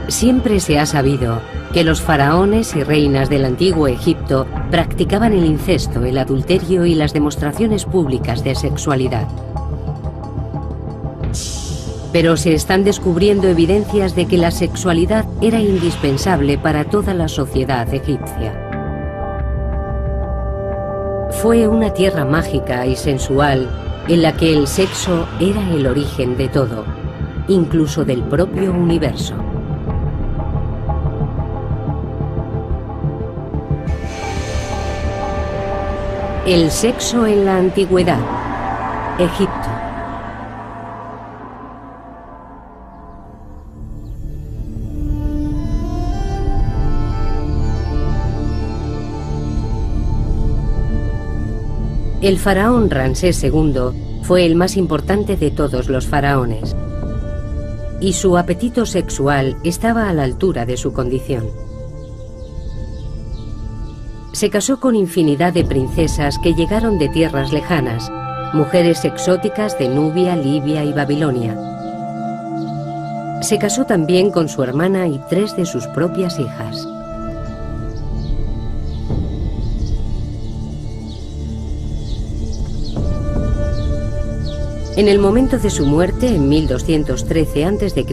Siempre se ha sabido que los faraones y reinas del antiguo Egipto practicaban el incesto, el adulterio y las demostraciones públicas de sexualidad. Pero se están descubriendo evidencias de que la sexualidad era indispensable para toda la sociedad egipcia. Fue una tierra mágica y sensual en la que el sexo era el origen de todo, incluso del propio universo. El sexo en la antigüedad. Egipto. El faraón Ramsés II fue el más importante de todos los faraones, y su apetito sexual estaba a la altura de su condición. Se casó con infinidad de princesas que llegaron de tierras lejanas, mujeres exóticas de Nubia, Libia y Babilonia. Se casó también con su hermana y 3 de sus propias hijas. En el momento de su muerte, en 1213 a.C.,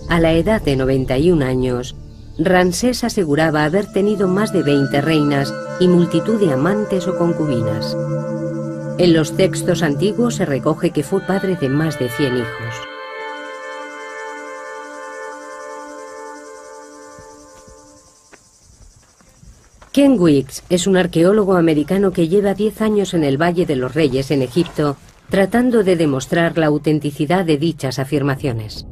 a la edad de 91 años, Ramsés aseguraba haber tenido más de 20 reinas y multitud de amantes o concubinas. En los textos antiguos se recoge que fue padre de más de 100 hijos. Ken Weeks es un arqueólogo americano que lleva 10 años en el Valle de los Reyes en Egipto, tratando de demostrar la autenticidad de dichas afirmaciones.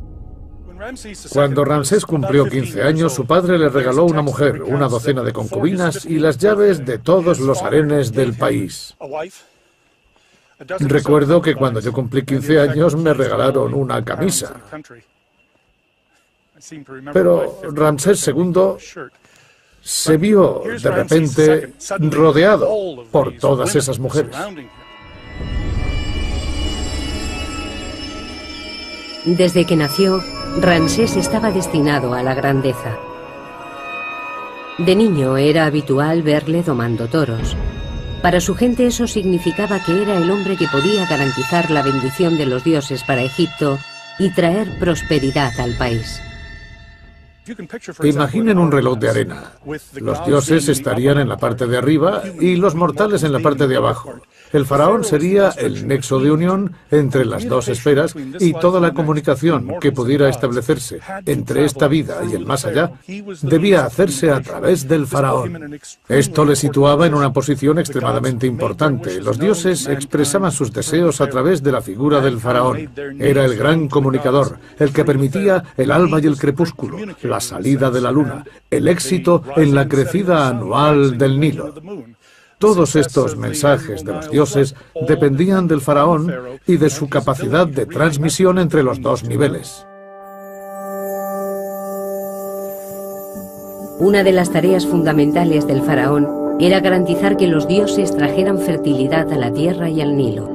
Cuando Ramsés cumplió 15 años, su padre le regaló una mujer, una docena de concubinas y las llaves de todos los harenes del país. Recuerdo que cuando yo cumplí 15 años me regalaron una camisa. Pero Ramsés II se vio de repente rodeado por todas esas mujeres. Desde que nació, Ramsés estaba destinado a la grandeza. De niño era habitual verle domando toros. Para su gente eso significaba que era el hombre que podía garantizar la bendición de los dioses para Egipto y traer prosperidad al país. Imaginen un reloj de arena. Los dioses estarían en la parte de arriba y los mortales en la parte de abajo. El faraón sería el nexo de unión entre las dos esferas y toda la comunicación que pudiera establecerse entre esta vida y el más allá debía hacerse a través del faraón. Esto le situaba en una posición extremadamente importante. Los dioses expresaban sus deseos a través de la figura del faraón. Era el gran comunicador, el que permitía el alba y el crepúsculo, la salida de la luna, el éxito en la crecida anual del Nilo. Todos estos mensajes de los dioses dependían del faraón y de su capacidad de transmisión entre los dos niveles. Una de las tareas fundamentales del faraón era garantizar que los dioses trajeran fertilidad a la tierra y al Nilo.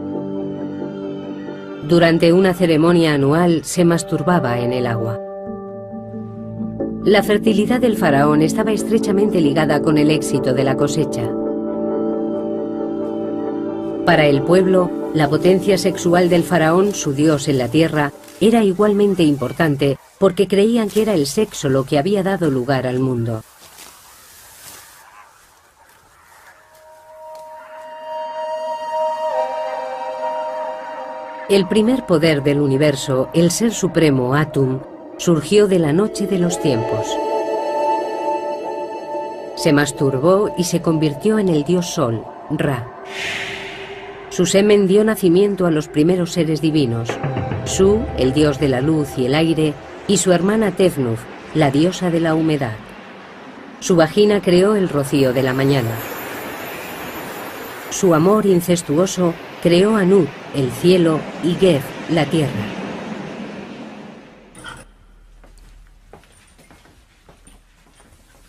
Durante una ceremonia anual se masturbaba en el agua. La fertilidad del faraón estaba estrechamente ligada con el éxito de la cosecha. Para el pueblo, la potencia sexual del faraón, su dios en la tierra, era igualmente importante porque creían que era el sexo lo que había dado lugar al mundo. El primer poder del universo, el ser supremo Atum, surgió de la noche de los tiempos. Se masturbó y se convirtió en el dios Sol, Ra. Su semen dio nacimiento a los primeros seres divinos, Su, el dios de la luz y el aire, y su hermana Tefnut, la diosa de la humedad. Su vagina creó el rocío de la mañana. Su amor incestuoso creó a Nut, el cielo, y Geb, la tierra.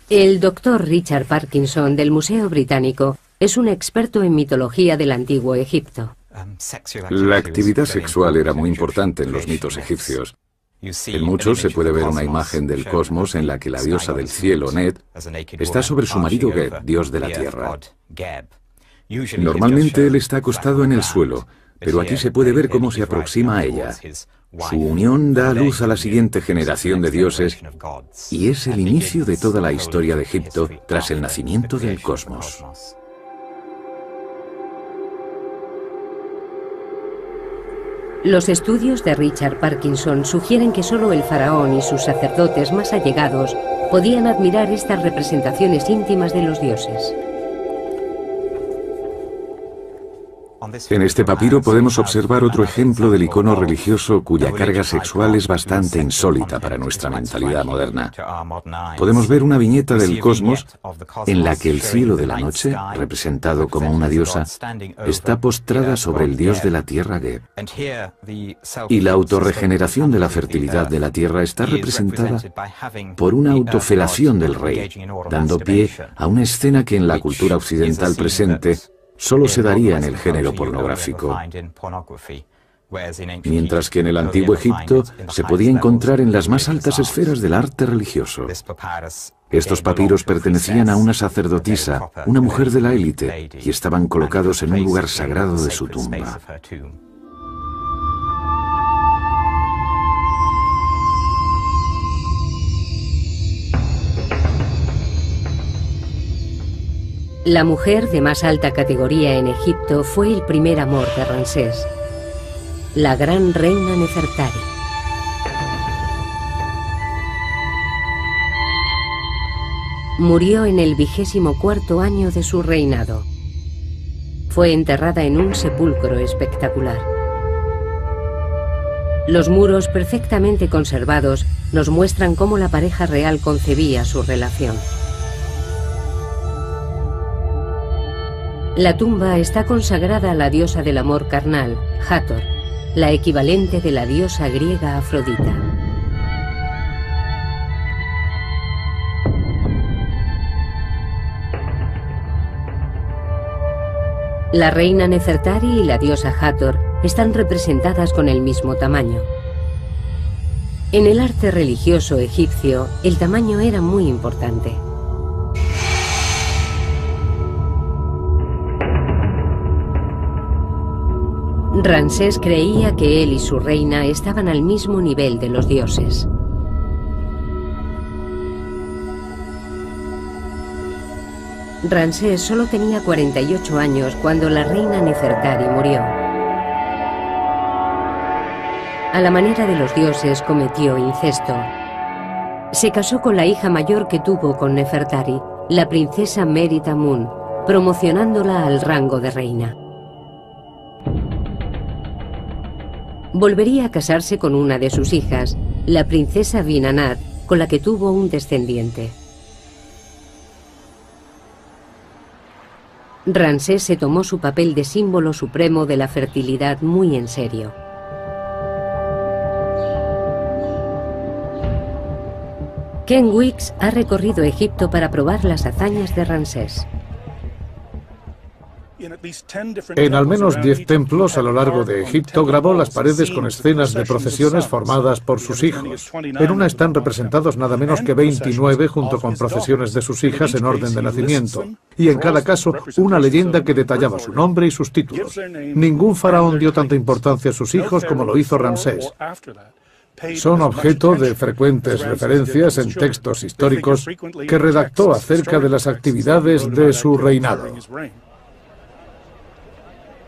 El doctor Richard Parkinson del Museo Británico es un experto en mitología del antiguo Egipto. La actividad sexual era muy importante en los mitos egipcios. En muchos se puede ver una imagen del cosmos en la que la diosa del cielo, Net, está sobre su marido Geb, dios de la tierra. Normalmente él está acostado en el suelo, pero aquí se puede ver cómo se aproxima a ella. Su unión da a luz a la siguiente generación de dioses y es el inicio de toda la historia de Egipto tras el nacimiento del cosmos. Los estudios de Richard Parkinson sugieren que solo el faraón y sus sacerdotes más allegados podían admirar estas representaciones íntimas de los dioses. En este papiro podemos observar otro ejemplo del icono religioso cuya carga sexual es bastante insólita para nuestra mentalidad moderna. Podemos ver una viñeta del cosmos en la que el cielo de la noche, representado como una diosa, está postrada sobre el dios de la tierra Geb. Y la autorregeneración de la fertilidad de la tierra está representada por una autofelación del rey, dando pie a una escena que en la cultura occidental presente solo se daría en el género pornográfico, mientras que en el antiguo Egipto se podía encontrar en las más altas esferas del arte religioso. Estos papiros pertenecían a una sacerdotisa, una mujer de la élite, y estaban colocados en un lugar sagrado de su tumba. La mujer de más alta categoría en Egipto fue el primer amor de Ramsés, la gran reina Nefertari. Murió en el 24º año de su reinado. Fue enterrada en un sepulcro espectacular. Los muros perfectamente conservados nos muestran cómo la pareja real concebía su relación. La tumba está consagrada a la diosa del amor carnal, Hathor, la equivalente de la diosa griega Afrodita. La reina Nefertari y la diosa Hathor están representadas con el mismo tamaño. En el arte religioso egipcio, el tamaño era muy importante. Ramsés creía que él y su reina estaban al mismo nivel de los dioses. Ramsés solo tenía 48 años cuando la reina Nefertari murió. A la manera de los dioses cometió incesto. Se casó con la hija mayor que tuvo con Nefertari, la princesa Meri-Tamun, promocionándola al rango de reina. Volvería a casarse con una de sus hijas, la princesa Binanat, con la que tuvo un descendiente. Ramsés se tomó su papel de símbolo supremo de la fertilidad muy en serio. Ken Weeks ha recorrido Egipto para probar las hazañas de Ramsés. En al menos 10 templos a lo largo de Egipto grabó las paredes con escenas de procesiones formadas por sus hijos. En una están representados nada menos que 29 junto con procesiones de sus hijas en orden de nacimiento. Y en cada caso una leyenda que detallaba su nombre y sus títulos. Ningún faraón dio tanta importancia a sus hijos como lo hizo Ramsés. Son objeto de frecuentes referencias en textos históricos que redactó acerca de las actividades de su reinado.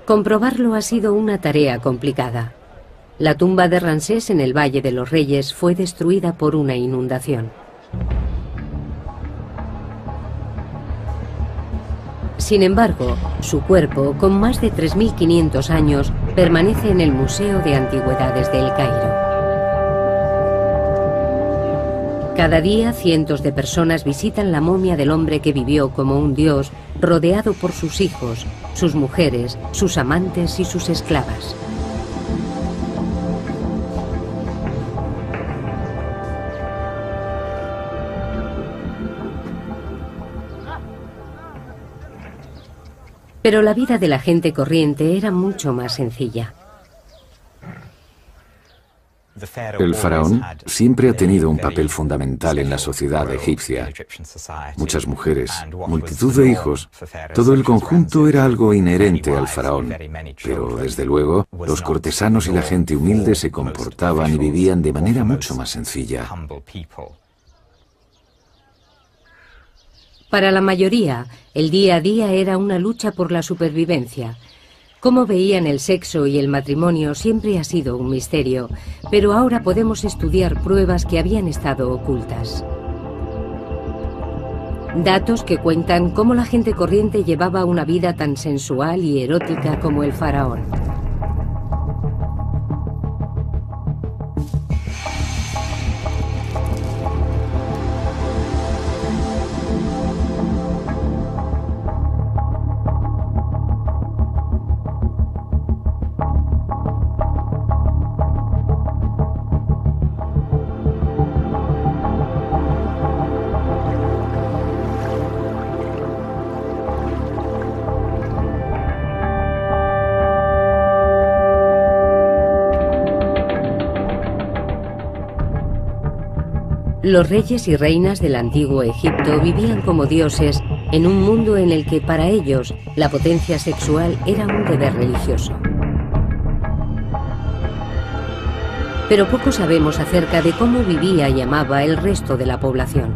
Comprobarlo ha sido una tarea complicada. La tumba de Ramsés en el Valle de los Reyes fue destruida por una inundación. Sin embargo, su cuerpo, con más de 3.500 años, permanece en el Museo de Antigüedades de El Cairo. Cada día, cientos de personas visitan la momia del hombre que vivió como un dios, rodeado por sus hijos, sus mujeres, sus amantes y sus esclavas. Pero la vida de la gente corriente era mucho más sencilla. El faraón siempre ha tenido un papel fundamental en la sociedad egipcia. Muchas mujeres, multitud de hijos, todo el conjunto era algo inherente al faraón. Pero, desde luego, los cortesanos y la gente humilde se comportaban y vivían de manera mucho más sencilla. Para la mayoría, el día a día era una lucha por la supervivencia. Cómo veían el sexo y el matrimonio siempre ha sido un misterio, pero ahora podemos estudiar pruebas que habían estado ocultas. Datos que cuentan cómo la gente corriente llevaba una vida tan sensual y erótica como el faraón. Los reyes y reinas del antiguo Egipto vivían como dioses en un mundo en el que para ellos la potencia sexual era un deber religioso. Pero poco sabemos acerca de cómo vivía y amaba el resto de la población.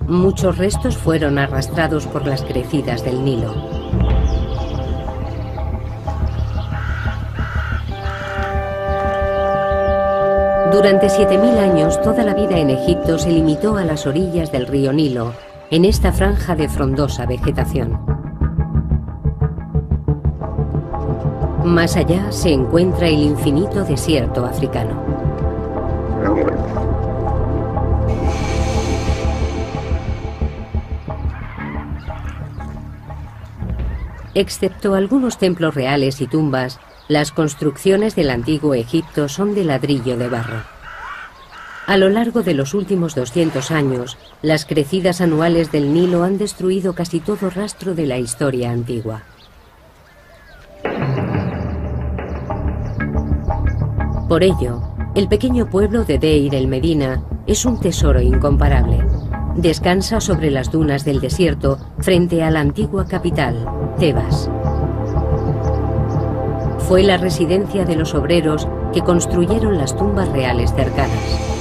Muchos restos fueron arrastrados por las crecidas del Nilo. Durante 7000 años, toda la vida en Egipto se limitó a las orillas del río Nilo, en esta franja de frondosa vegetación. Más allá se encuentra el infinito desierto africano. Excepto algunos templos reales y tumbas, las construcciones del antiguo Egipto son de ladrillo de barro. A lo largo de los últimos 200 años, las crecidas anuales del Nilo han destruido casi todo rastro de la historia antigua. Por ello, el pequeño pueblo de Deir el Medina es un tesoro incomparable. Descansa sobre las dunas del desierto frente a la antigua capital, Tebas. Fue la residencia de los obreros que construyeron las tumbas reales cercanas.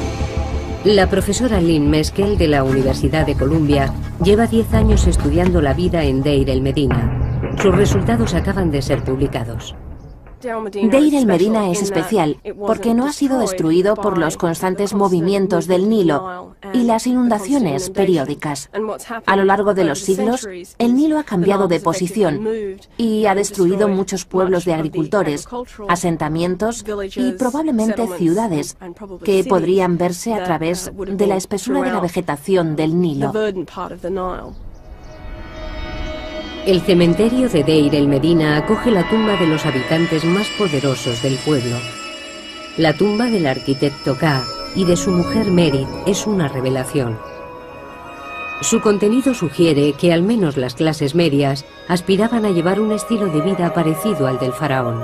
La profesora Lynn Meskel de la Universidad de Columbia lleva 10 años estudiando la vida en Deir el Medina. Sus resultados acaban de ser publicados. Deir el Medina es especial porque no ha sido destruido por los constantes movimientos del Nilo y las inundaciones periódicas. A lo largo de los siglos, el Nilo ha cambiado de posición y ha destruido muchos pueblos de agricultores, asentamientos y probablemente ciudades que podrían verse a través de la espesura de la vegetación del Nilo. El cementerio de Deir el Medina acoge la tumba de los habitantes más poderosos del pueblo. La tumba del arquitecto Ka y de su mujer Merit es una revelación. Su contenido sugiere que al menos las clases medias aspiraban a llevar un estilo de vida parecido al del faraón.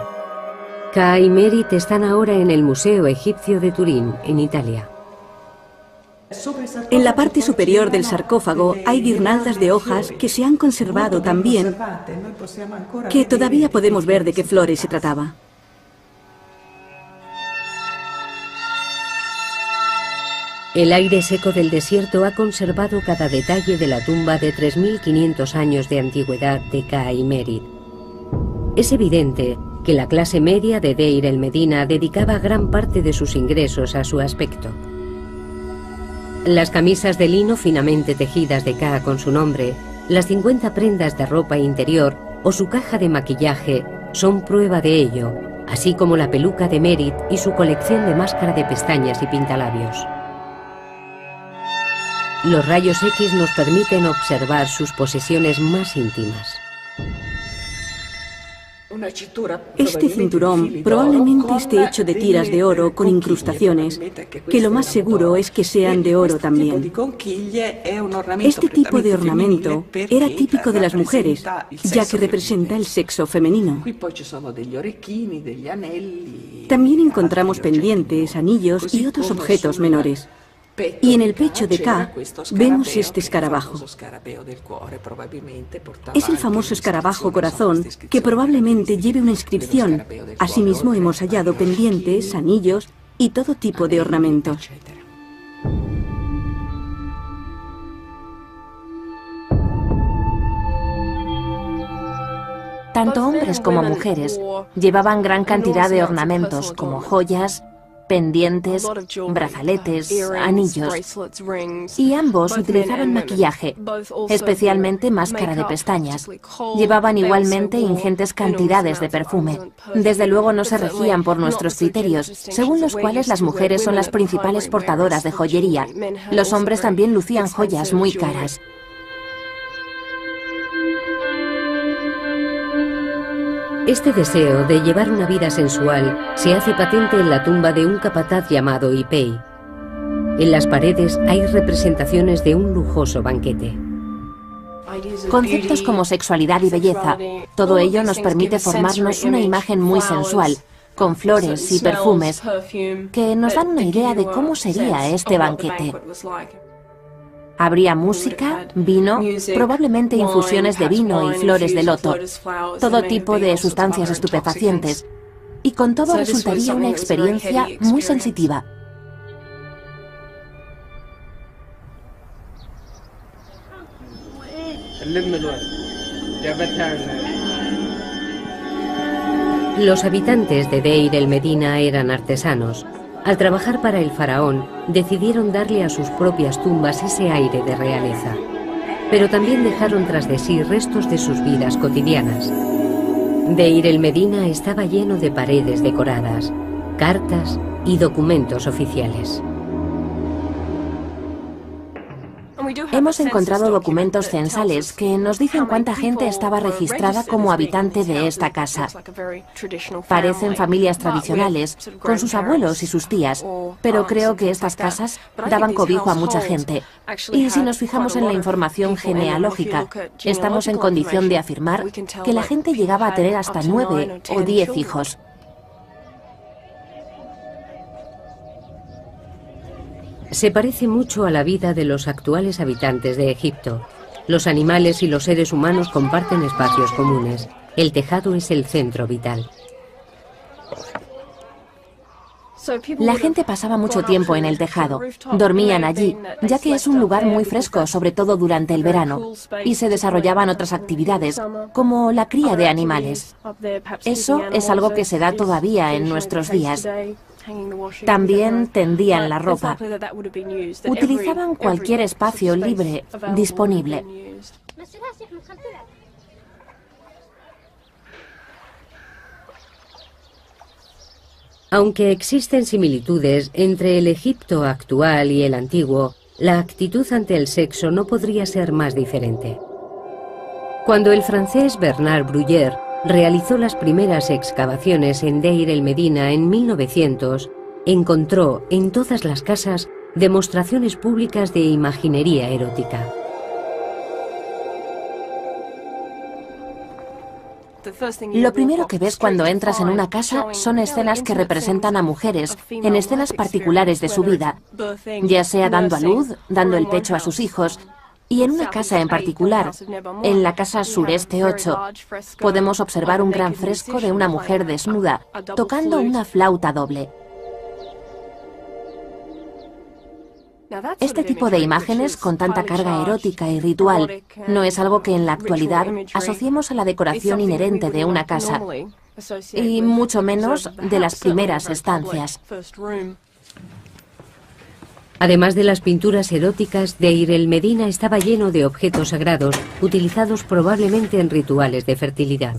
Ka y Merit están ahora en el Museo Egipcio de Turín, en Italia. En la parte superior del sarcófago hay guirnaldas de hojas que se han conservado tan bien que todavía podemos ver de qué flores se trataba. El aire seco del desierto ha conservado cada detalle de la tumba de 3500 años de antigüedad de Ka y Merit. Es evidente que la clase media de Deir el Medina dedicaba gran parte de sus ingresos a su aspecto. Las camisas de lino finamente tejidas de Ka con su nombre, las 50 prendas de ropa interior o su caja de maquillaje son prueba de ello, así como la peluca de Merit y su colección de máscara de pestañas y pintalabios. Los rayos X nos permiten observar sus posesiones más íntimas. Este cinturón probablemente esté hecho de tiras de oro con incrustaciones, que lo más seguro es que sean de oro también. Este tipo de ornamento era típico de las mujeres, ya que representa el sexo femenino. También encontramos pendientes, anillos y otros objetos menores. Y en el pecho de K vemos este escarabajo. Es el famoso escarabajo corazón que probablemente lleve una inscripción. Asimismo hemos hallado pendientes, anillos y todo tipo de ornamentos. Tanto hombres como mujeres llevaban gran cantidad de ornamentos como joyas, pendientes, brazaletes, anillos, y ambos utilizaban maquillaje, especialmente máscara de pestañas. Llevaban igualmente ingentes cantidades de perfume. Desde luego no se regían por nuestros criterios, según los cuales las mujeres son las principales portadoras de joyería. Los hombres también lucían joyas muy caras. Este deseo de llevar una vida sensual se hace patente en la tumba de un capataz llamado Ipei. En las paredes hay representaciones de un lujoso banquete. Conceptos como sexualidad y belleza, todo ello nos permite formarnos una imagen muy sensual, con flores y perfumes, que nos dan una idea de cómo sería este banquete. Habría música, vino, probablemente infusiones de vino y flores de loto, todo tipo de sustancias estupefacientes, y con todo resultaría una experiencia muy sensitiva. Los habitantes de Deir el Medina eran artesanos. Al trabajar para el faraón, decidieron darle a sus propias tumbas ese aire de realeza. Pero también dejaron tras de sí restos de sus vidas cotidianas. Deir el Medina estaba lleno de paredes decoradas, cartas y documentos oficiales. Hemos encontrado documentos censales que nos dicen cuánta gente estaba registrada como habitante de esta casa. Parecen familias tradicionales, con sus abuelos y sus tías, pero creo que estas casas daban cobijo a mucha gente. Y si nos fijamos en la información genealógica, estamos en condición de afirmar que la gente llegaba a tener hasta 9 o 10 hijos. Se parece mucho a la vida de los actuales habitantes de Egipto. Los animales y los seres humanos comparten espacios comunes. El tejado es el centro vital. La gente pasaba mucho tiempo en el tejado. Dormían allí, ya que es un lugar muy fresco, sobre todo durante el verano, y se desarrollaban otras actividades, como la cría de animales. Eso es algo que se da todavía en nuestros días. También tendían la ropa. Utilizaban cualquier espacio libre disponible. Aunque existen similitudes entre el Egipto actual y el antiguo, la actitud ante el sexo no podría ser más diferente. Cuando el francés Bernard Bruyère realizó las primeras excavaciones en Deir el Medina en 1900, encontró en todas las casas demostraciones públicas de imaginería erótica. Lo primero que ves cuando entras en una casa son escenas que representan a mujeres en escenas particulares de su vida, ya sea dando a luz, dando el pecho a sus hijos. Y en una casa en particular, en la casa Sureste 8, podemos observar un gran fresco de una mujer desnuda, tocando una flauta doble. Este tipo de imágenes con tanta carga erótica y ritual no es algo que en la actualidad asociemos a la decoración inherente de una casa, y mucho menos de las primeras estancias. Además de las pinturas eróticas, Deir el Medina estaba lleno de objetos sagrados, utilizados probablemente en rituales de fertilidad.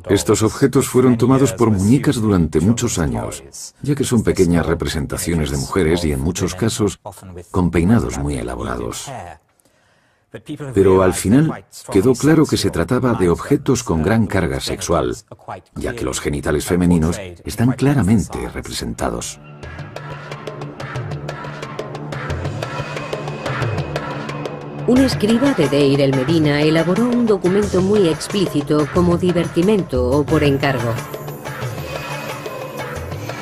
Estos objetos fueron tomados por muñecas durante muchos años, ya que son pequeñas representaciones de mujeres y en muchos casos con peinados muy elaborados. Pero al final quedó claro que se trataba de objetos con gran carga sexual, ya que los genitales femeninos están claramente representados. Un escriba de Deir el Medina elaboró un documento muy explícito como divertimento o por encargo.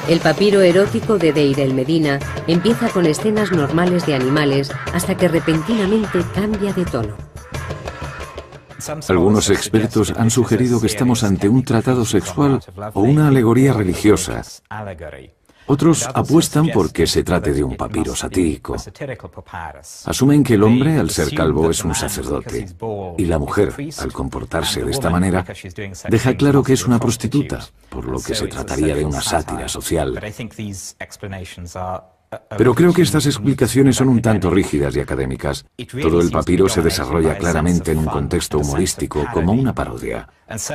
El papiro erótico de Deir el Medina empieza con escenas normales de animales hasta que repentinamente cambia de tono. Algunos expertos han sugerido que estamos ante un tratado sexual o una alegoría religiosa. Otros apuestan por que se trate de un papiro satírico. Asumen que el hombre, al ser calvo, es un sacerdote, y la mujer, al comportarse de esta manera, deja claro que es una prostituta, por lo que se trataría de una sátira social. Pero creo que estas explicaciones son un tanto rígidas y académicas. Todo el papiro se desarrolla claramente en un contexto humorístico, como una parodia.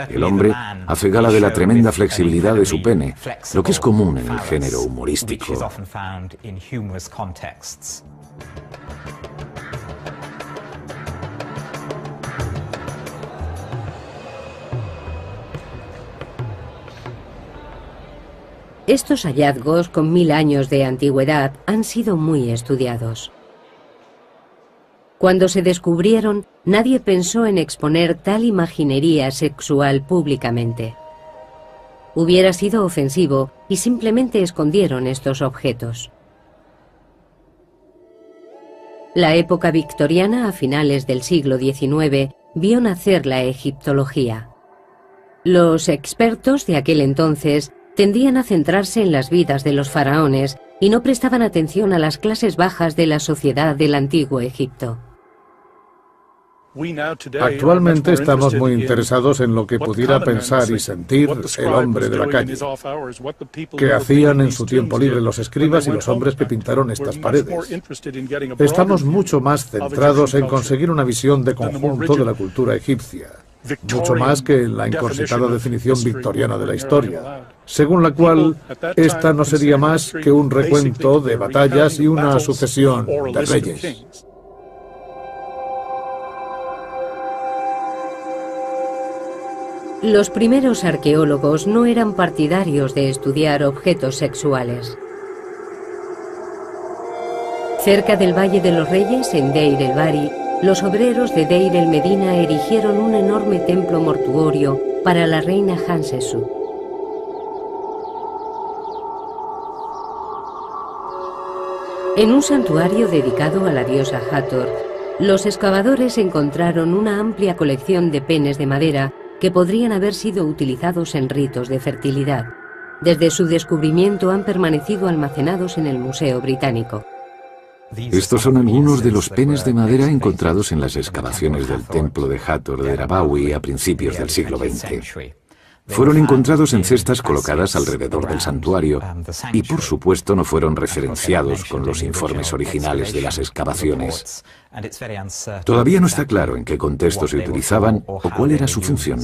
El hombre hace gala de la tremenda flexibilidad de su pene, lo que es común en el género humorístico. Estos hallazgos, con 1000 años de antigüedad, han sido muy estudiados. Cuando se descubrieron, nadie pensó en exponer tal imaginería sexual públicamente. Hubiera sido ofensivo y simplemente escondieron estos objetos. La época victoriana, a finales del siglo XIX, vio nacer la egiptología. Los expertos de aquel entonces tendían a centrarse en las vidas de los faraones y no prestaban atención a las clases bajas de la sociedad del antiguo Egipto. Actualmente estamos muy interesados en lo que pudiera pensar y sentir el hombre de la calle, que hacían en su tiempo libre los escribas y los hombres que pintaron estas paredes. Estamos mucho más centrados en conseguir una visión de conjunto de la cultura egipcia, mucho más que en la encorsetada definición victoriana de la historia, según la cual esta no sería más que un recuento de batallas y una sucesión de reyes. Los primeros arqueólogos no eran partidarios de estudiar objetos sexuales. Cerca del Valle de los Reyes, en Deir el Bari, los obreros de Deir el Medina erigieron un enorme templo mortuorio para la reina Hatshepsut. En un santuario dedicado a la diosa Hathor, los excavadores encontraron una amplia colección de penes de madera que podrían haber sido utilizados en ritos de fertilidad. Desde su descubrimiento han permanecido almacenados en el Museo Británico. Estos son algunos de los penes de madera encontrados en las excavaciones del templo de Hathor de Rabawi a principios del siglo XX. Fueron encontrados en cestas colocadas alrededor del santuario y, por supuesto, no fueron referenciados con los informes originales de las excavaciones. Todavía no está claro en qué contexto se utilizaban o cuál era su función.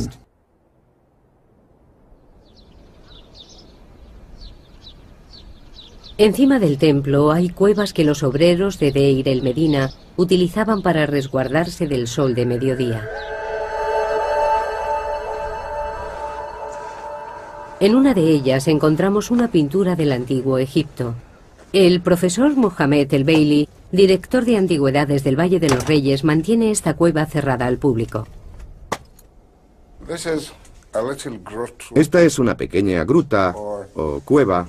Encima del templo hay cuevas que los obreros de Deir el Medina utilizaban para resguardarse del sol de mediodía. En una de ellas encontramos una pintura del antiguo Egipto. El profesor Mohamed El Bailey, director de antigüedades del Valle de los Reyes, mantiene esta cueva cerrada al público. Esta es una pequeña gruta o cueva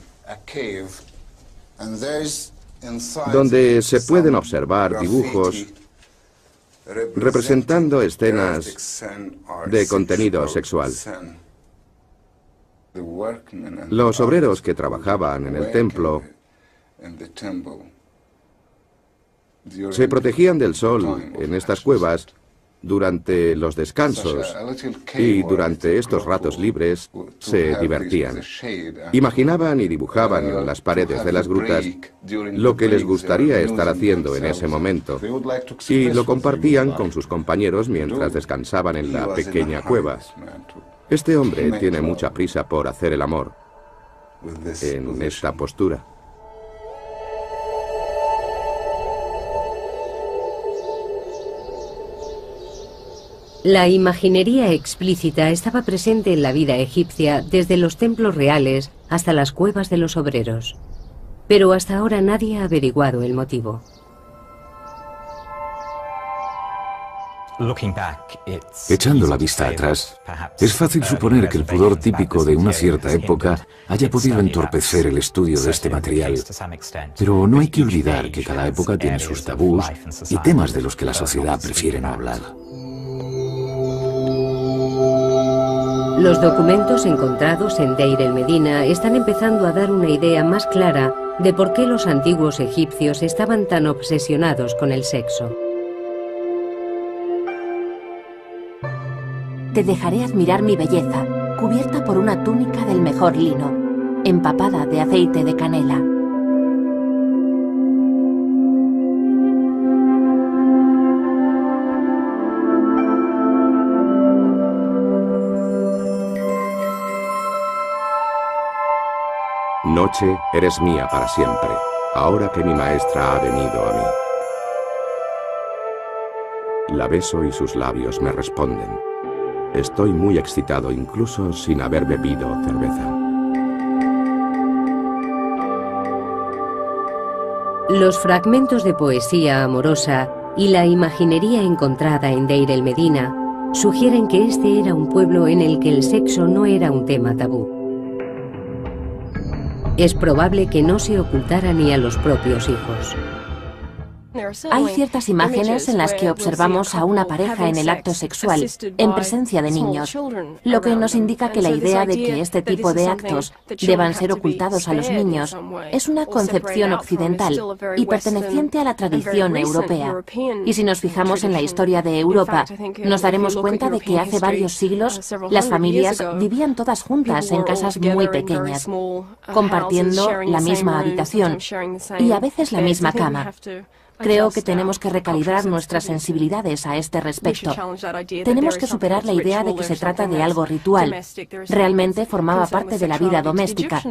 donde se pueden observar dibujos representando escenas de contenido sexual. Los obreros que trabajaban en el templo se protegían del sol en estas cuevas durante los descansos y durante estos ratos libres se divertían. Imaginaban y dibujaban en las paredes de las grutas lo que les gustaría estar haciendo en ese momento y lo compartían con sus compañeros mientras descansaban en la pequeña cueva. Este hombre tiene mucha prisa por hacer el amor en esta postura. La imaginería explícita estaba presente en la vida egipcia desde los templos reales hasta las cuevas de los obreros. Pero hasta ahora nadie ha averiguado el motivo. Echando la vista atrás, es fácil suponer que el pudor típico de una cierta época haya podido entorpecer el estudio de este material. Pero no hay que olvidar que cada época tiene sus tabús y temas de los que la sociedad prefiere no hablar. Los documentos encontrados en Deir el-Medina están empezando a dar una idea más clara de por qué los antiguos egipcios estaban tan obsesionados con el sexo. Te dejaré admirar mi belleza, cubierta por una túnica del mejor lino, empapada de aceite de canela. Noche, eres mía para siempre, ahora que mi maestra ha venido a mí. La beso y sus labios me responden. Estoy muy excitado incluso sin haber bebido cerveza. Los fragmentos de poesía amorosa y la imaginería encontrada en Deir el-Medina sugieren que este era un pueblo en el que el sexo no era un tema tabú. Es probable que no se ocultara ni a los propios hijos. Hay ciertas imágenes en las que observamos a una pareja en el acto sexual, en presencia de niños, lo que nos indica que la idea de que este tipo de actos deban ser ocultados a los niños es una concepción occidental y perteneciente a la tradición europea. Y si nos fijamos en la historia de Europa, nos daremos cuenta de que hace varios siglos las familias vivían todas juntas en casas muy pequeñas, compartiendo la misma habitación y a veces la misma cama. Creo que tenemos que recalibrar nuestras sensibilidades a este respecto. Tenemos que superar la idea de que se trata de algo ritual. Realmente formaba parte de la vida doméstica.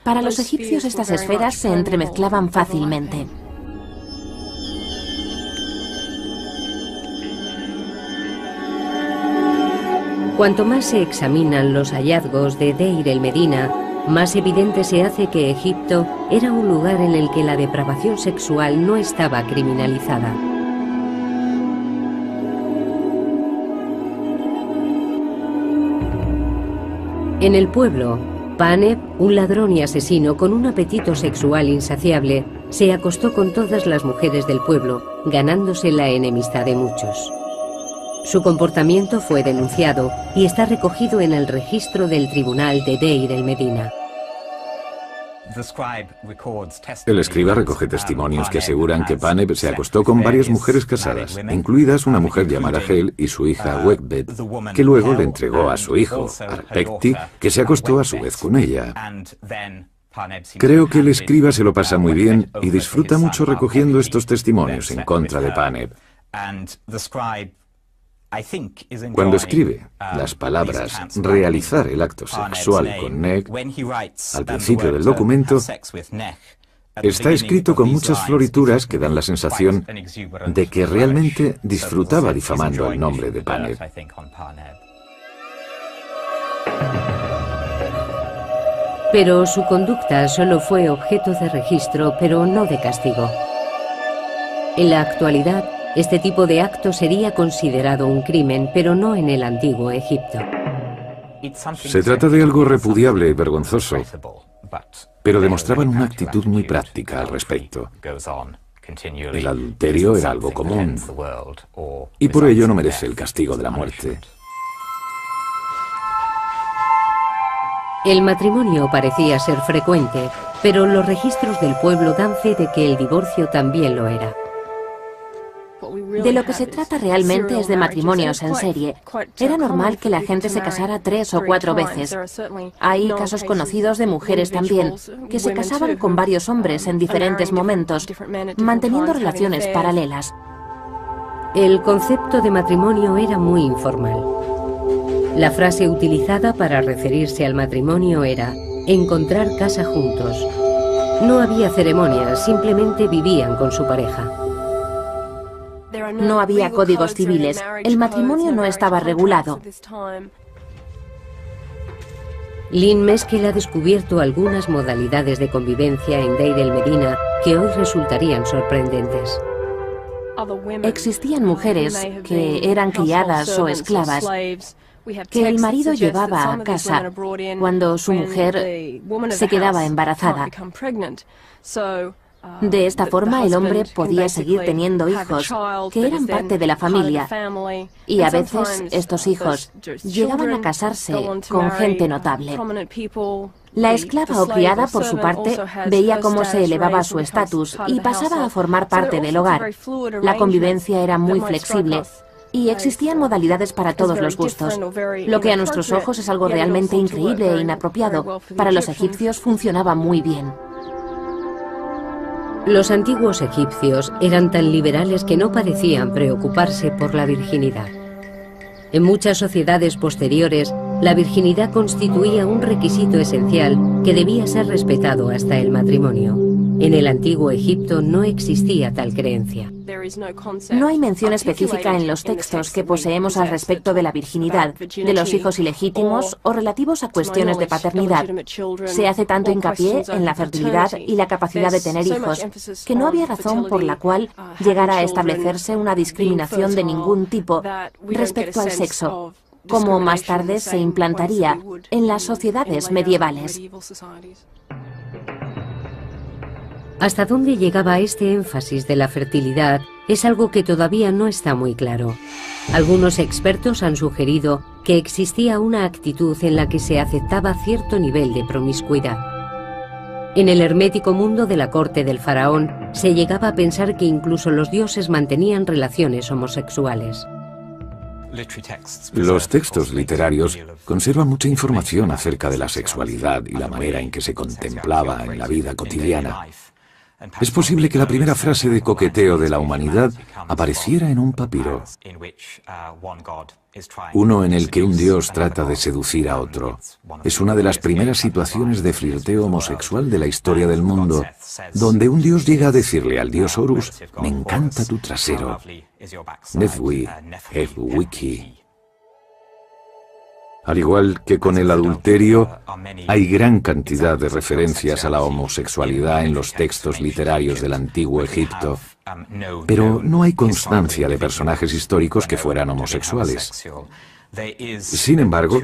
Para los egipcios estas esferas se entremezclaban fácilmente. Cuanto más se examinan los hallazgos de Deir el-Medina, más evidente se hace que Egipto era un lugar en el que la depravación sexual no estaba criminalizada. En el pueblo, Paneb, un ladrón y asesino con un apetito sexual insaciable, se acostó con todas las mujeres del pueblo, ganándose la enemistad de muchos. Su comportamiento fue denunciado y está recogido en el registro del tribunal de Deir el-Medina. El escriba recoge testimonios que aseguran que Paneb se acostó con varias mujeres casadas, incluidas una mujer llamada Hel y su hija Wegbet, que luego le entregó a su hijo, Arpekti, que se acostó a su vez con ella. Creo que el escriba se lo pasa muy bien y disfruta mucho recogiendo estos testimonios en contra de Paneb. Cuando escribe las palabras realizar el acto sexual con Neg, al principio del documento, está escrito con muchas florituras que dan la sensación de que realmente disfrutaba difamando el nombre de Paneb. Pero su conducta solo fue objeto de registro, pero no de castigo. En la actualidad, este tipo de acto sería considerado un crimen, pero no en el antiguo Egipto. Se trata de algo repudiable y vergonzoso, pero demostraban una actitud muy práctica al respecto. El adulterio era algo común, y por ello no merece el castigo de la muerte. El matrimonio parecía ser frecuente, pero los registros del pueblo dan fe de que el divorcio también lo era. De lo que se trata realmente es de matrimonios en serie. Era normal que la gente se casara 3 o 4 veces. Hay casos conocidos de mujeres también, que se casaban con varios hombres en diferentes momentos, manteniendo relaciones paralelas. El concepto de matrimonio era muy informal. La frase utilizada para referirse al matrimonio era encontrar casa juntos. No había ceremonias, simplemente vivían con su pareja. No había códigos civiles, el matrimonio no estaba regulado. Lynn Meskel ha descubierto algunas modalidades de convivencia en Deir el-Medina que hoy resultarían sorprendentes. Existían mujeres que eran criadas o esclavas, que el marido llevaba a casa cuando su mujer se quedaba embarazada. De esta forma, el hombre podía seguir teniendo hijos que eran parte de la familia, y a veces estos hijos llegaban a casarse con gente notable. La esclava o criada, por su parte, veía cómo se elevaba su estatus y pasaba a formar parte del hogar. La convivencia era muy flexible y existían modalidades para todos los gustos. Lo que a nuestros ojos es algo realmente increíble e inapropiado, para los egipcios funcionaba muy bien. Los antiguos egipcios eran tan liberales que no parecían preocuparse por la virginidad. En muchas sociedades posteriores, la virginidad constituía un requisito esencial que debía ser respetado hasta el matrimonio. En el antiguo Egipto no existía tal creencia. No hay mención específica en los textos que poseemos al respecto de la virginidad, de los hijos ilegítimos o relativos a cuestiones de paternidad. Se hace tanto hincapié en la fertilidad y la capacidad de tener hijos, que no había razón por la cual llegara a establecerse una discriminación de ningún tipo respecto al sexo, como más tarde se implantaría en las sociedades medievales. Hasta dónde llegaba este énfasis de la fertilidad es algo que todavía no está muy claro. Algunos expertos han sugerido que existía una actitud en la que se aceptaba cierto nivel de promiscuidad. En el hermético mundo de la corte del faraón se llegaba a pensar que incluso los dioses mantenían relaciones homosexuales. Los textos literarios conservan mucha información acerca de la sexualidad y la manera en que se contemplaba en la vida cotidiana. Es posible que la primera frase de coqueteo de la humanidad apareciera en un papiro, uno en el que un dios trata de seducir a otro. Es una de las primeras situaciones de flirteo homosexual de la historia del mundo, donde un dios llega a decirle al dios Horus: «Me encanta tu trasero». Nefwi, Wiki. Al igual que con el adulterio, hay gran cantidad de referencias a la homosexualidad en los textos literarios del antiguo Egipto, pero no hay constancia de personajes históricos que fueran homosexuales. Sin embargo,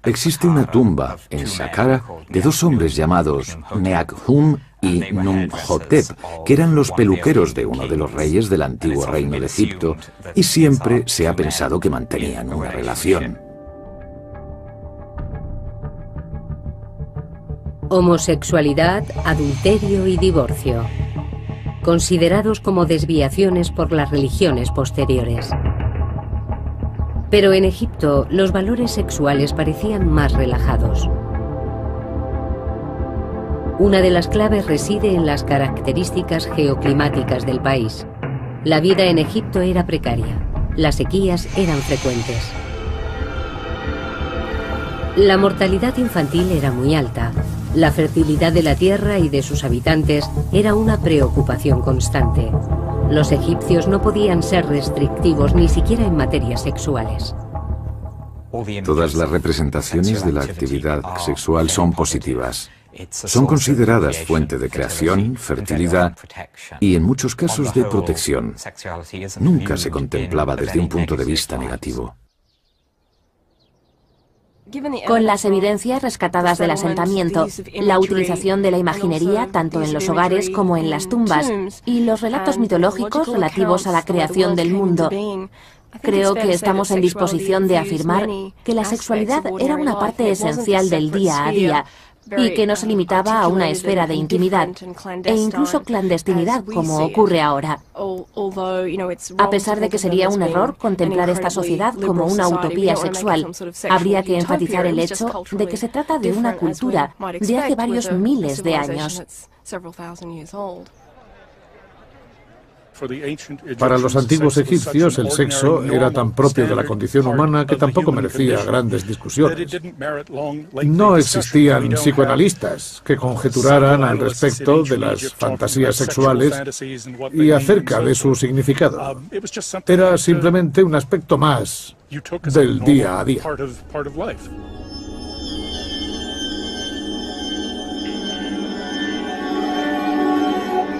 existe una tumba en Saqqara de dos hombres llamados Neakhum y Numhotep, que eran los peluqueros de uno de los reyes del antiguo reino de Egipto, y siempre se ha pensado que mantenían una relación. Homosexualidad, adulterio y divorcio, considerados como desviaciones por las religiones posteriores. Pero en Egipto los valores sexuales parecían más relajados. Una de las claves reside en las características geoclimáticas del país. La vida en Egipto era precaria, las sequías eran frecuentes. La mortalidad infantil era muy alta. La fertilidad de la tierra y de sus habitantes era una preocupación constante. Los egipcios no podían ser restrictivos ni siquiera en materias sexuales. Todas las representaciones de la actividad sexual son positivas. Son consideradas fuente de creación, fertilidad y en muchos casos de protección. Nunca se contemplaba desde un punto de vista negativo. Con las evidencias rescatadas del asentamiento, la utilización de la imaginería tanto en los hogares como en las tumbas y los relatos mitológicos relativos a la creación del mundo, creo que estamos en disposición de afirmar que la sexualidad era una parte esencial del día a día y que no se limitaba a una esfera de intimidad e incluso clandestinidad como ocurre ahora. A pesar de que sería un error contemplar esta sociedad como una utopía sexual, habría que enfatizar el hecho de que se trata de una cultura de hace varios miles de años. Para los antiguos egipcios, el sexo era tan propio de la condición humana que tampoco merecía grandes discusiones. No existían psicoanalistas que conjeturaran al respecto de las fantasías sexuales y acerca de su significado. Era simplemente un aspecto más del día a día.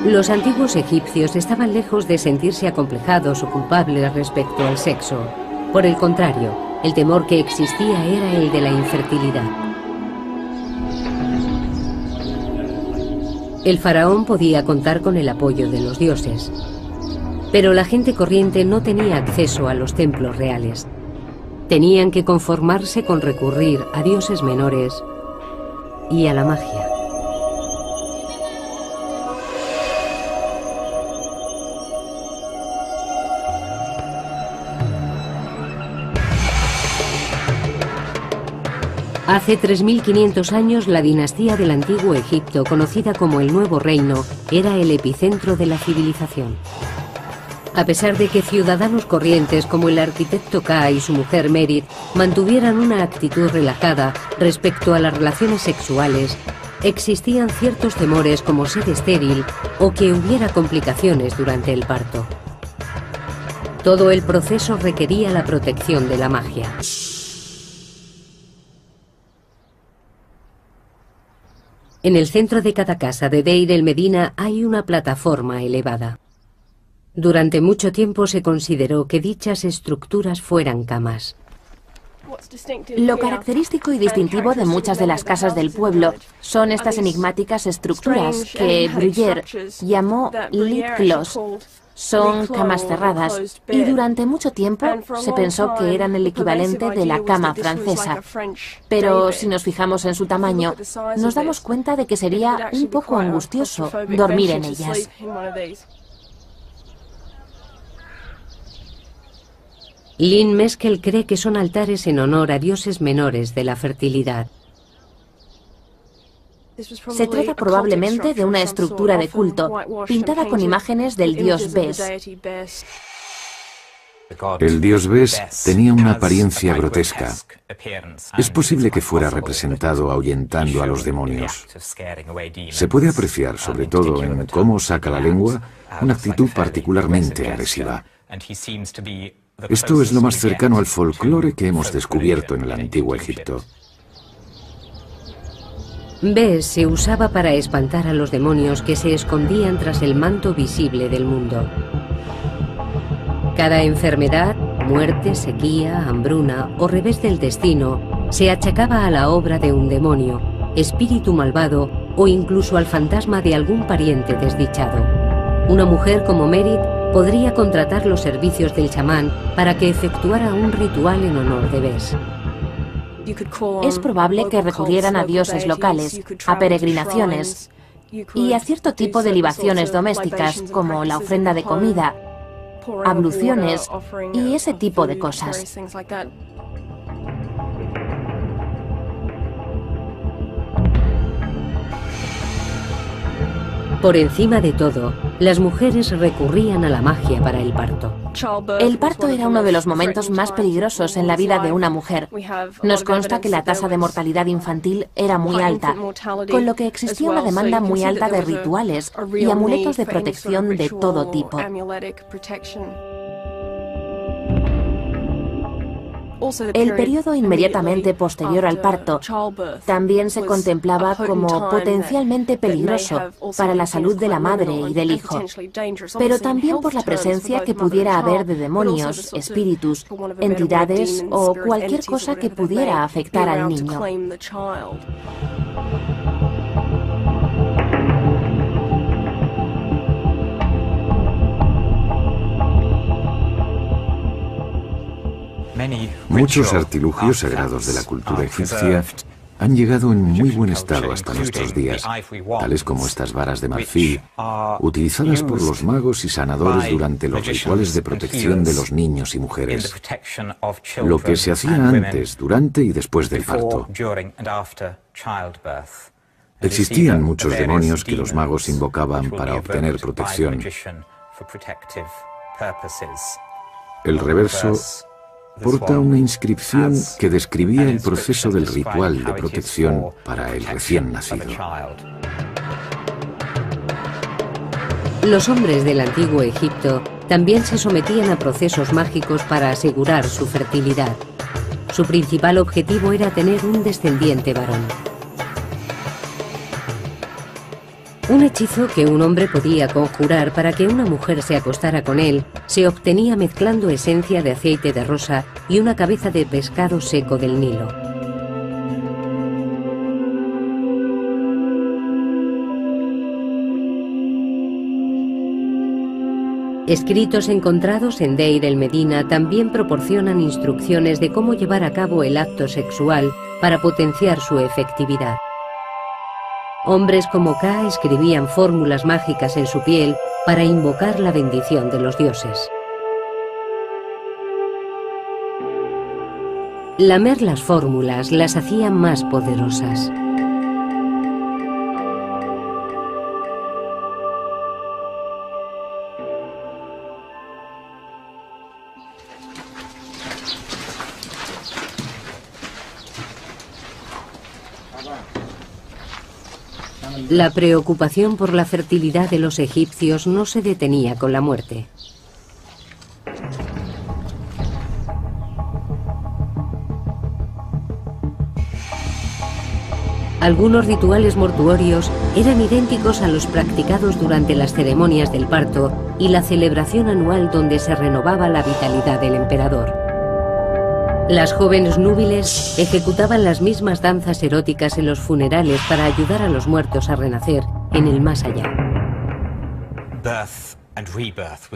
Los antiguos egipcios estaban lejos de sentirse acomplejados o culpables respecto al sexo. Por el contrario, el temor que existía era el de la infertilidad. El faraón podía contar con el apoyo de los dioses, pero la gente corriente no tenía acceso a los templos reales. Tenían que conformarse con recurrir a dioses menores y a la magia. Hace 3.500 años, la dinastía del Antiguo Egipto, conocida como el Nuevo Reino, era el epicentro de la civilización. A pesar de que ciudadanos corrientes como el arquitecto Ka y su mujer Merit mantuvieran una actitud relajada respecto a las relaciones sexuales, existían ciertos temores como ser estéril o que hubiera complicaciones durante el parto. Todo el proceso requería la protección de la magia. En el centro de cada casa de Deir el-Medina hay una plataforma elevada. Durante mucho tiempo se consideró que dichas estructuras fueran camas. Lo característico y distintivo de muchas de las casas del pueblo son estas enigmáticas estructuras que Bruyère llamó lit clos. Son camas cerradas y durante mucho tiempo se pensó que eran el equivalente de la cama francesa. Pero si nos fijamos en su tamaño, nos damos cuenta de que sería un poco angustioso dormir en ellas. Lynn Meskel cree que son altares en honor a dioses menores de la fertilidad. Se trata probablemente de una estructura de culto, pintada con imágenes del dios Bes. El dios Bes tenía una apariencia grotesca. Es posible que fuera representado ahuyentando a los demonios. Se puede apreciar, sobre todo en cómo saca la lengua, una actitud particularmente agresiva. Esto es lo más cercano al folclore que hemos descubierto en el Antiguo Egipto. Bes se usaba para espantar a los demonios que se escondían tras el manto visible del mundo. Cada enfermedad, muerte, sequía, hambruna o revés del destino se achacaba a la obra de un demonio, espíritu malvado o incluso al fantasma de algún pariente desdichado. Una mujer como Merit podría contratar los servicios del chamán para que efectuara un ritual en honor de Bes. Es probable que recurrieran a dioses locales, a peregrinaciones y a cierto tipo de libaciones domésticas, como la ofrenda de comida, abluciones y ese tipo de cosas. Por encima de todo, las mujeres recurrían a la magia para el parto. El parto era uno de los momentos más peligrosos en la vida de una mujer. Nos consta que la tasa de mortalidad infantil era muy alta, con lo que existía una demanda muy alta de rituales y amuletos de protección de todo tipo. El periodo inmediatamente posterior al parto también se contemplaba como potencialmente peligroso para la salud de la madre y del hijo, pero también por la presencia que pudiera haber de demonios, espíritus, entidades o cualquier cosa que pudiera afectar al niño. Muchos artilugios sagrados de la cultura egipcia han llegado en muy buen estado hasta nuestros días, tales como estas varas de marfil, utilizadas por los magos y sanadores durante los rituales de protección de los niños y mujeres, lo que se hacía antes, durante y después del parto. Existían muchos demonios que los magos invocaban para obtener protección, El reverso porta una inscripción que describía el proceso del ritual de protección para el recién nacido. Los hombres del antiguo Egipto también se sometían a procesos mágicos para asegurar su fertilidad. Su principal objetivo era tener un descendiente varón. Un hechizo que un hombre podía conjurar para que una mujer se acostara con él se obtenía mezclando esencia de aceite de rosa y una cabeza de pescado seco del Nilo. Escritos encontrados en Deir el-Medina también proporcionan instrucciones de cómo llevar a cabo el acto sexual para potenciar su efectividad. Hombres como Ka escribían fórmulas mágicas en su piel para invocar la bendición de los dioses. Lamer las fórmulas las hacía más poderosas. La preocupación por la fertilidad de los egipcios no se detenía con la muerte. Algunos rituales mortuorios eran idénticos a los practicados durante las ceremonias del parto y la celebración anual donde se renovaba la vitalidad del emperador. Las jóvenes núbiles ejecutaban las mismas danzas eróticas en los funerales para ayudar a los muertos a renacer en el más allá.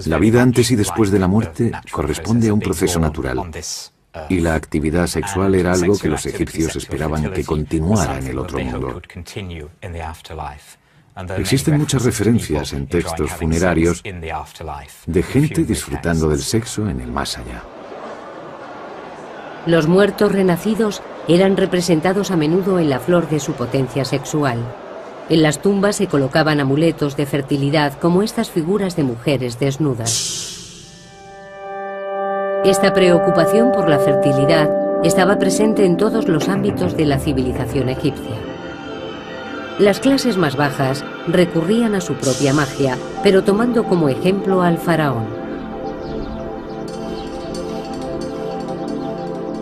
La vida antes y después de la muerte corresponde a un proceso natural, y la actividad sexual era algo que los egipcios esperaban que continuara en el otro mundo. Existen muchas referencias en textos funerarios de gente disfrutando del sexo en el más allá. Los muertos renacidos eran representados a menudo en la flor de su potencia sexual. En las tumbas se colocaban amuletos de fertilidad como estas figuras de mujeres desnudas. Esta preocupación por la fertilidad estaba presente en todos los ámbitos de la civilización egipcia. Las clases más bajas recurrían a su propia magia, pero tomando como ejemplo al faraón.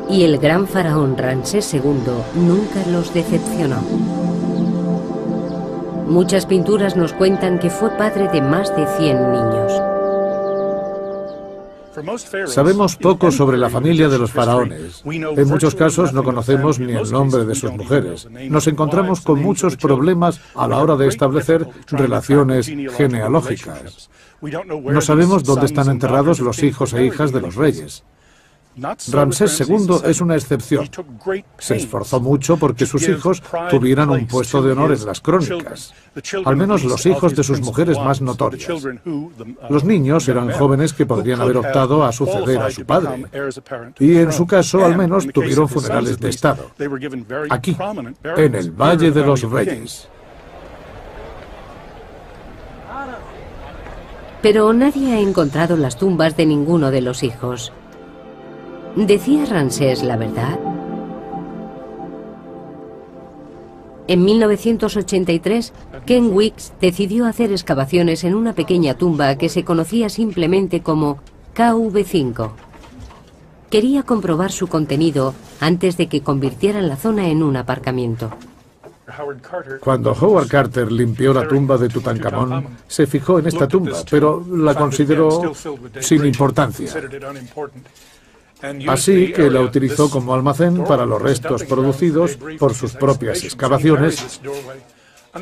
Y el gran faraón Ramsés II nunca los decepcionó. Muchas pinturas nos cuentan que fue padre de más de 100 niños. Sabemos poco sobre la familia de los faraones. En muchos casos no conocemos ni el nombre de sus mujeres. Nos encontramos con muchos problemas a la hora de establecer relaciones genealógicas. No sabemos dónde están enterrados los hijos e hijas de los reyes. Ramsés II es una excepción. Se esforzó mucho porque sus hijos tuvieran un puesto de honor en las crónicas, al menos los hijos de sus mujeres más notorias. Los niños eran jóvenes que podrían haber optado a suceder a su padre, y en su caso al menos tuvieron funerales de Estado, aquí, en el Valle de los Reyes. Pero nadie ha encontrado las tumbas de ninguno de los hijos. ¿Decía Ramsés la verdad? En 1983, Ken Weeks decidió hacer excavaciones en una pequeña tumba que se conocía simplemente como KV5. Quería comprobar su contenido antes de que convirtieran la zona en un aparcamiento. Cuando Howard Carter limpió la tumba de Tutankamón, se fijó en esta tumba, pero la consideró sin importancia. Así que la utilizó como almacén para los restos producidos por sus propias excavaciones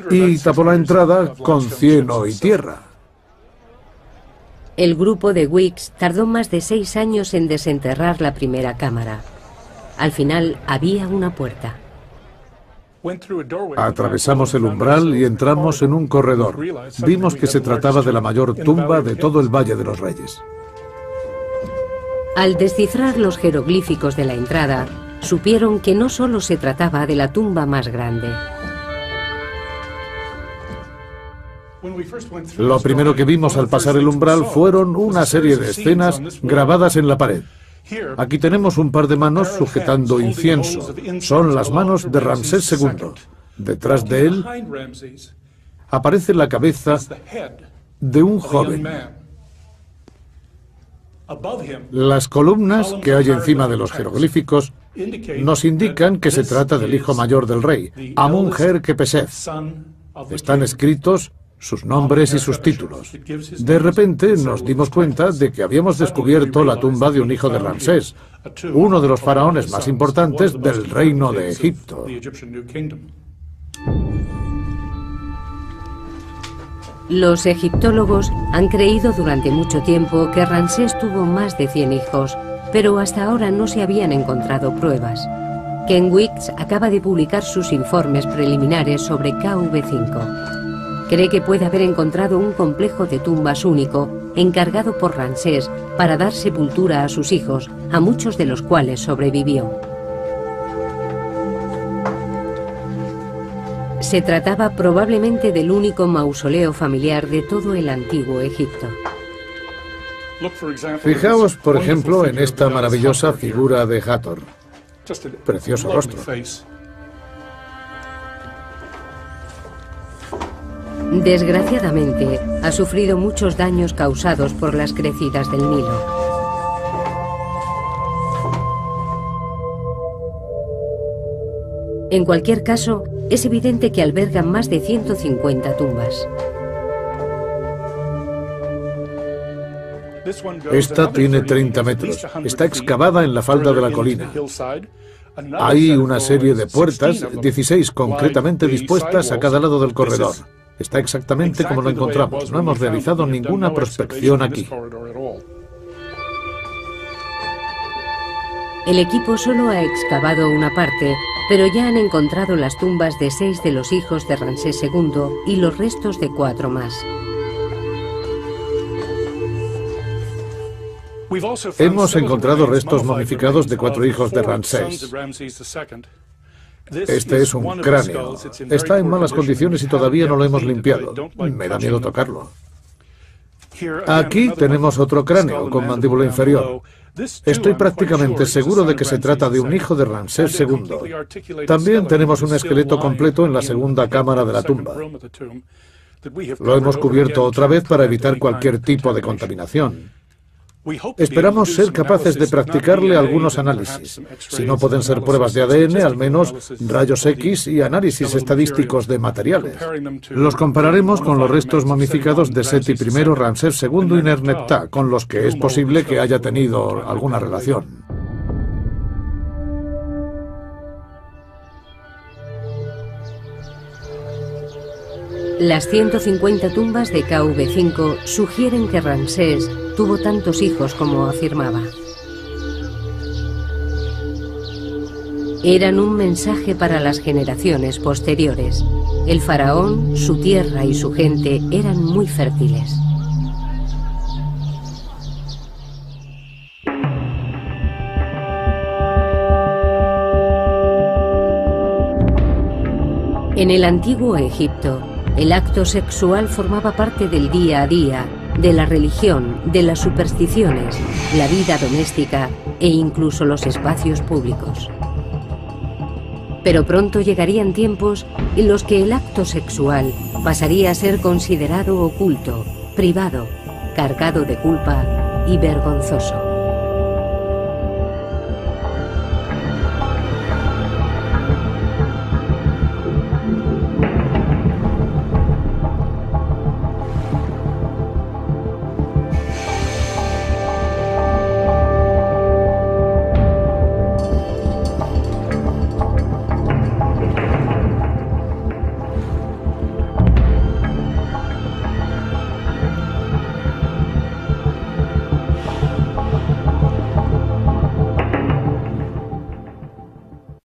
y tapó la entrada con cieno y tierra. El grupo de Weeks tardó más de 6 años en desenterrar la primera cámara. Al final había una puerta. Atravesamos el umbral y entramos en un corredor. Vimos que se trataba de la mayor tumba de todo el Valle de los Reyes. Al descifrar los jeroglíficos de la entrada, supieron que no solo se trataba de la tumba más grande. Lo primero que vimos al pasar el umbral fueron una serie de escenas grabadas en la pared. Aquí tenemos un par de manos sujetando incienso. Son las manos de Ramsés II. Detrás de él aparece la cabeza de un joven. Las columnas que hay encima de los jeroglíficos nos indican que se trata del hijo mayor del rey, Amun-Her-Kepesef. Están escritos sus nombres y sus títulos. De repente nos dimos cuenta de que habíamos descubierto la tumba de un hijo de Ramsés, uno de los faraones más importantes del reino de Egipto. Los egiptólogos han creído durante mucho tiempo que Ramsés tuvo más de 100 hijos, pero hasta ahora no se habían encontrado pruebas. Ken Weeks acaba de publicar sus informes preliminares sobre KV5. Cree que puede haber encontrado un complejo de tumbas único, encargado por Ramsés para dar sepultura a sus hijos, a muchos de los cuales sobrevivió. Se trataba probablemente del único mausoleo familiar de todo el antiguo Egipto. Fijaos, por ejemplo, en esta maravillosa figura de Hathor. Precioso rostro. Desgraciadamente, ha sufrido muchos daños causados por las crecidas del Nilo. En cualquier caso, es evidente que albergan más de 150 tumbas. Esta tiene 30 metros. Está excavada en la falda de la colina. Hay una serie de puertas, 16 concretamente dispuestas a cada lado del corredor. Está exactamente como lo encontramos. No hemos realizado ninguna prospección aquí. El equipo solo ha excavado una parte, pero ya han encontrado las tumbas de 6 de los hijos de Ramsés II y los restos de 4 más. Hemos encontrado restos momificados de 4 hijos de Ramsés. Este es un cráneo. Está en malas condiciones y todavía no lo hemos limpiado. Me da miedo tocarlo. Aquí tenemos otro cráneo con mandíbula inferior. Estoy prácticamente seguro de que se trata de un hijo de Ramsés II. También tenemos un esqueleto completo en la segunda cámara de la tumba. Lo hemos cubierto otra vez para evitar cualquier tipo de contaminación. Esperamos ser capaces de practicarle algunos análisis. Si no pueden ser pruebas de ADN, al menos rayos X y análisis estadísticos de materiales. Los compararemos con los restos momificados de Seti I, Ramsés II y Nerneptah, con los que es posible que haya tenido alguna relación. Las 150 tumbas de KV5 sugieren que Ramsés tuvo tantos hijos como afirmaba. Eran un mensaje para las generaciones posteriores. El faraón, su tierra y su gente eran muy fértiles. En el antiguo Egipto, el acto sexual formaba parte del día a día, de la religión, de las supersticiones, la vida doméstica e incluso los espacios públicos. Pero pronto llegarían tiempos en los que el acto sexual pasaría a ser considerado oculto, privado, cargado de culpa y vergonzoso.